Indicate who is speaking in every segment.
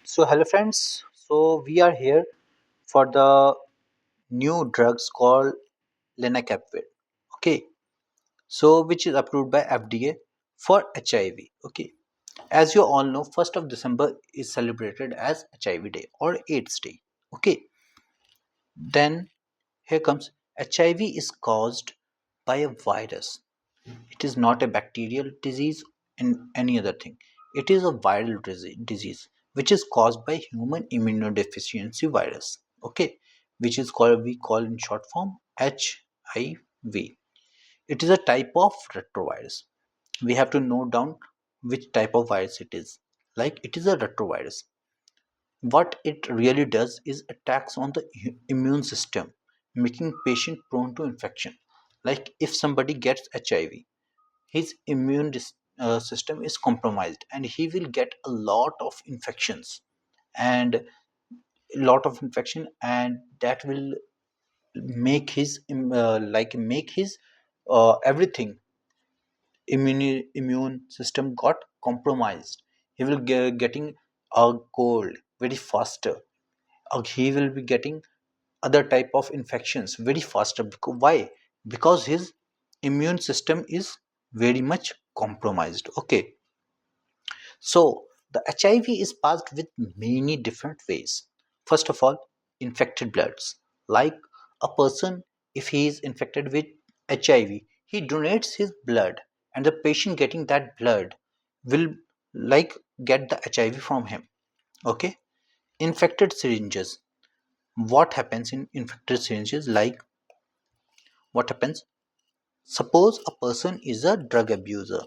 Speaker 1: So hello friends. So we are here for the new drugs called Lenacapvir. Okay. So which is approved by FDA for HIV. Okay. As you all know, 1st of December is celebrated as HIV Day or AIDS Day. Okay. Then here comes HIV is caused by a virus. It is not a bacterial disease and any other thing. It is a viral disease which is caused by human immunodeficiency virus. Okay, which is called we call in short form HIV. It is a type of retrovirus. We have to note down which type of virus it is. Like it is a retrovirus. What it really does is attacks on the immune system, making patient prone to infection. Like if somebody gets HIV, his system is compromised and he will get a lot of infections and and that will make his everything immune system got compromised. He will getting a cold very faster. He will be getting other type of infections very faster. Why? Because his immune system is very much compromised. Okay. So the HIV is passed with many different ways. First of all, infected bloods. Like a person, if he is infected with HIV, he donates his blood, and the patient getting that blood will like get the HIV from him. Okay. Infected syringes. What happens in infected syringes? Like what happens? Suppose a person is a drug abuser.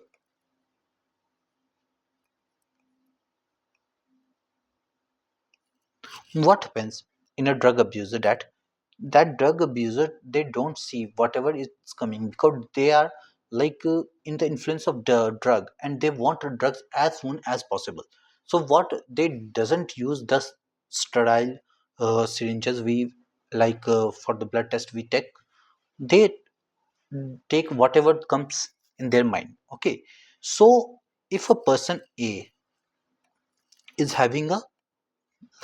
Speaker 1: What happens in a drug abuser? That drug abuser, they don't see whatever is coming because they are in the influence of the drug and they want the drugs as soon as possible. So what they doesn't use the sterile syringes we for the blood test we take. They take whatever comes in their mind. Okay. So if a person A is having a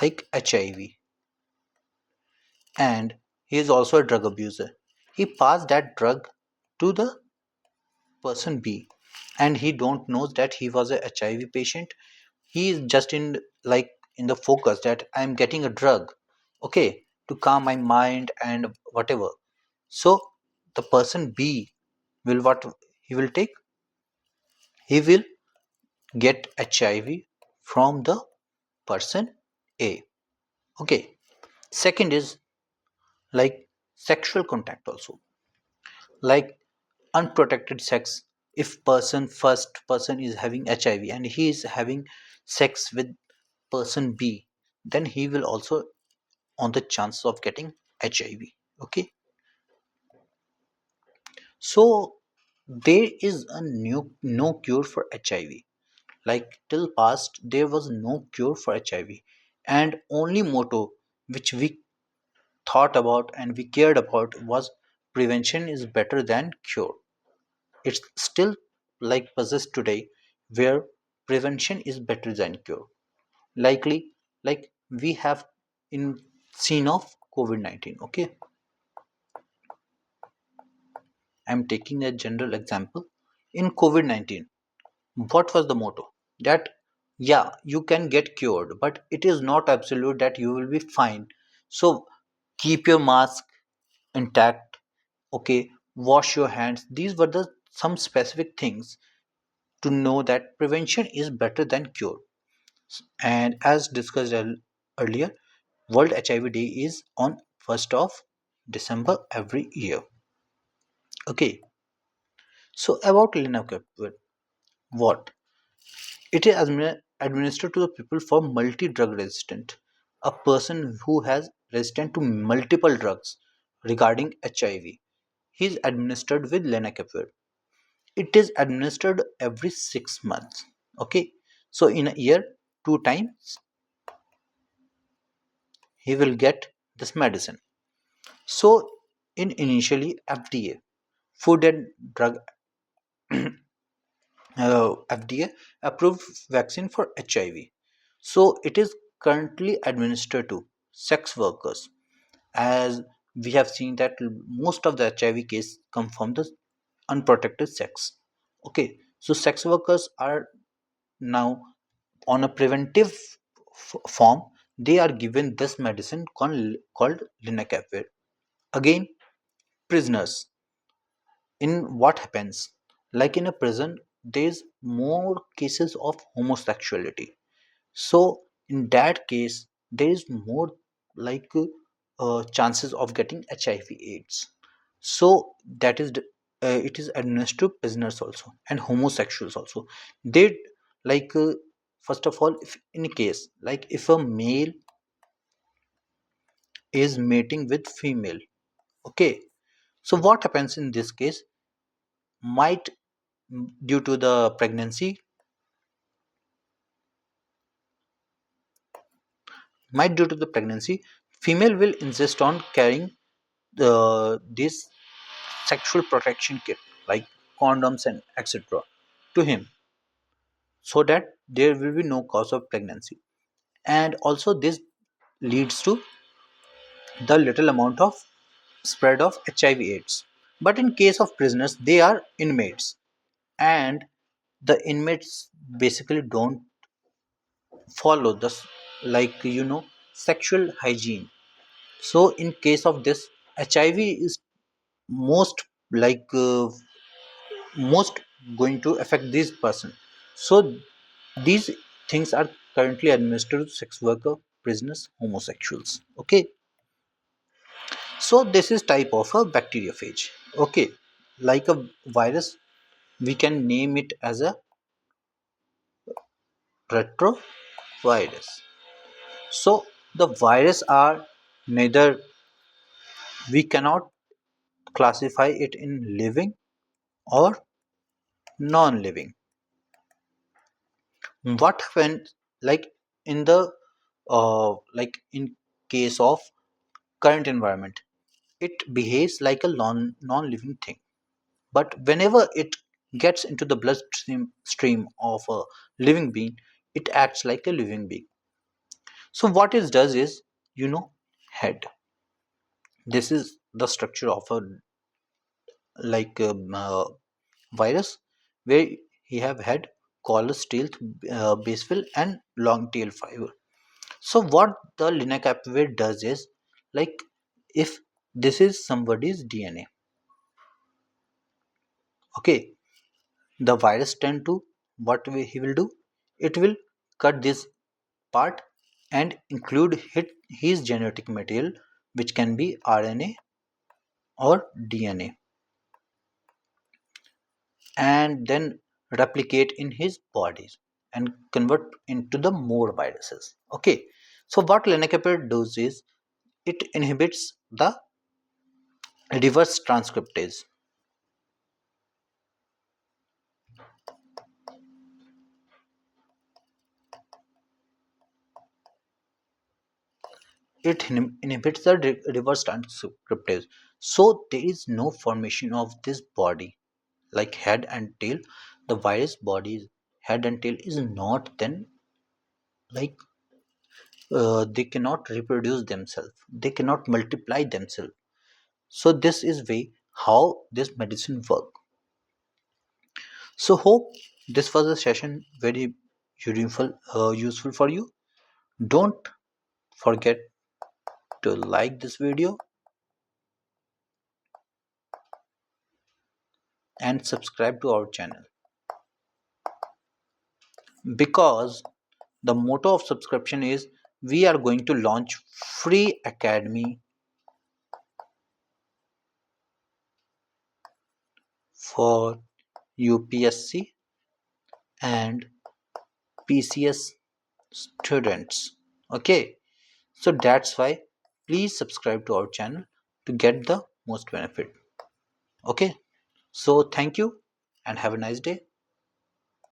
Speaker 1: HIV and he is also a drug abuser, he passed that drug to the person B and he don't knows that he was a HIV patient. He is just in the focus that I'm getting a drug, okay, to calm my mind and whatever. So the person B will what he will take? He will get HIV from the person A. Okay. Second is like sexual contact also. Like unprotected sex. If first person is having HIV and he is having sex with person B, then he will also on the chance of getting HIV. Okay. So there is a no cure for HIV. Like till past there was no cure for HIV, and only motto which we thought about and we cared about was prevention is better than cure. It's still possessed today where prevention is better than cure. Likely, like we have in scene of COVID-19. Okay, I'm taking a general example. In COVID-19, what was the motto? That yeah, you can get cured, but it is not absolute that you will be fine. So keep your mask intact. Okay, wash your hands. These were the some specific things to know that prevention is better than cure. And as discussed earlier, World HIV Day is on 1st of December every year. Okay, so about Lenacapavir, what? It is administered to the people for multi-drug resistant, a person who has resistant to multiple drugs regarding HIV. He is administered with Lenacapavir. It is administered every 6 months. Okay, so in a year, two times he will get this medicine. So in initially FDA, Food and Drug FDA approved vaccine for HIV. So it is currently administered to sex workers, as we have seen that most of the HIV cases come from the unprotected sex. Okay, so sex workers are now on a preventive form. They are given this medicine called Lenacapvir. Again, prisoners. In what happens? Like in a prison, there's more cases of homosexuality. So in that case, there is more like chances of getting HIV/AIDS. So that is it is administered to prisoners also and homosexuals also. They like first of all, if in case like if a male is mating with female, okay. So what happens in this case? Might due to the pregnancy, female will insist on carrying this sexual protection kit like condoms and etc. to him, so that there will be no cause of pregnancy. And also this leads to the little amount of spread of HIV/AIDS. But in case of prisoners, they are inmates, and the inmates basically don't follow this, like sexual hygiene. So in case of this, HIV is most like most going to affect this person. So these things are currently administered to sex worker, prisoners, homosexuals. Okay, so this is type of a bacteriophage. Okay, like a virus, we can name it as a retrovirus. So the virus are neither, we cannot classify it in living or non-living. What when, like in the like in case of current environment, it behaves like a non-living thing, but whenever it gets into the bloodstream of a living being, it acts like a living being. So what it does is, you know head, this is the structure of a like virus, where he have head, collar, stealth, basal and long tail fiber. So what the lenacapavir does is, like if this is somebody's DNA, okay, the virus tend to, what he will do, it will cut this part and include his genetic material, which can be RNA or DNA, and then replicate in his bodies and convert into the more viruses. Okay, so what lenacapavir does is, it inhibits the reverse transcriptase. It inhibits the reverse transcriptase, so there is no formation of this body like head and tail. The virus body's head and tail is not then like they cannot reproduce themselves, they cannot multiply themselves. So this is way how this medicine work. So hope this was a session very useful for you. Don't forget to like this video and subscribe to our channel, because the motto of subscription is, we are going to launch free academy for UPSC and PCS students. Okay, so that's why please subscribe to our channel to get the most benefit. Okay, so thank you and have a nice day.